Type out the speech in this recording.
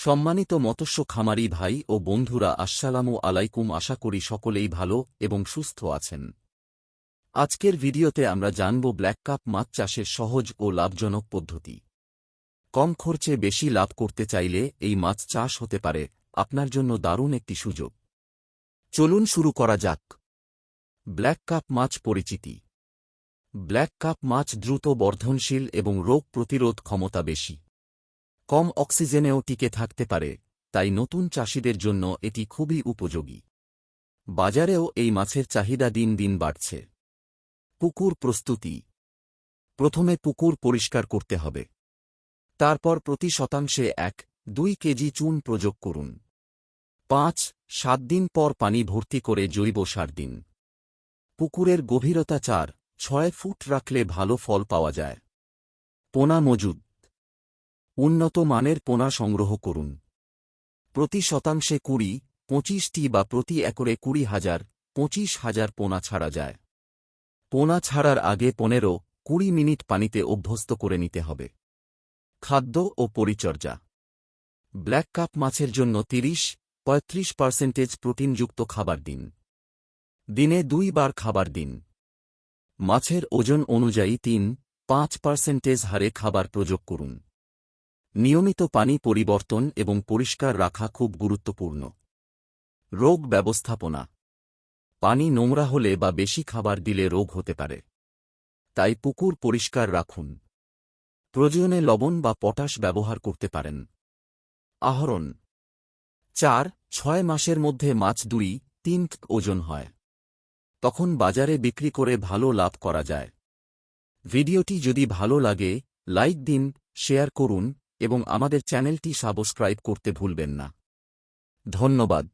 সম্মানিত মৎস্য খামারি ভাই ও বন্ধুরা, আসসালামু আলাইকুম। আশা করি সকলেই ভালো এবং সুস্থ আছেন। আজকের ভিডিওতে আমরা জানব ব্ল্যাক কাপ মাছ চাষের সহজ ও লাভজনক পদ্ধতি। কম খরচে বেশি লাভ করতে চাইলে এই মাছ চাষ হতে পারে আপনার জন্য দারুণ একটি সুযোগ। চলুন শুরু করা যাক। ব্ল্যাক কাপ মাছ পরিচিতি। ব্ল্যাক কাপ মাছ দ্রুত বর্ধনশীল এবং রোগ প্রতিরোধ ক্ষমতা বেশি। কম অক্সিজেনেও টিকে থাকতে পারে, তাই নতুন চাষিদের জন্য এটি খুবই উপযোগী। বাজারেও এই মাছের চাহিদা দিন দিন বাড়ছে। পুকুর প্রস্তুতি। প্রথমে পুকুর পরিষ্কার করতে হবে। তারপর প্রতি শতাংশে 1-2 কেজি চুন প্রয়োগ করুন। 5-7 দিন পর পানি ভর্তি করে জৈব সার দিন। পুকুরের গভীরতা 4-6 ফুট রাখলে ভালো ফল পাওয়া যায়। পোনা মজুদ। উন্নত মানের পোনা সংগ্রহ করুন। প্রতি শতাংশে 20-25টি বা প্রতি একরে 20,000-25,000 পোনা ছাড়া যায়। পোনা ছাড়ার আগে 15-20 মিনিট পানিতে অভ্যস্ত করে নিতে হবে। খাদ্য ও পরিচর্যা। ব্ল্যাক কাপ মাছের জন্য 30-35% প্রোটিনযুক্ত খাবার দিন। দিনে 2 বার খাবার দিন। মাছের ওজন অনুযায়ী 3-5% হারে খাবার প্রয়োগ করুন। নিয়মিত পানি পরিবর্তন এবং পরিষ্কার রাখা খুব গুরুত্বপূর্ণ। রোগ ব্যবস্থাপনা। পানি নোংরা হলে বা বেশি খাবার দিলে রোগ হতে পারে, তাই পুকুর পরিষ্কার রাখুন। প্রয়োজনে লবণ বা পটাশ ব্যবহার করতে পারেন। আহরণ। 4-6 মাসের মধ্যে মাছ 2-3 ওজন হয়। তখন বাজারে বিক্রি করে ভালো লাভ করা যায়। ভিডিওটি যদি ভালো লাগে লাইক দিন, শেয়ার করুন এবং আমাদের চ্যানেলটি সাবস্ক্রাইব করতে ভুলবেন না। ধন্যবাদ।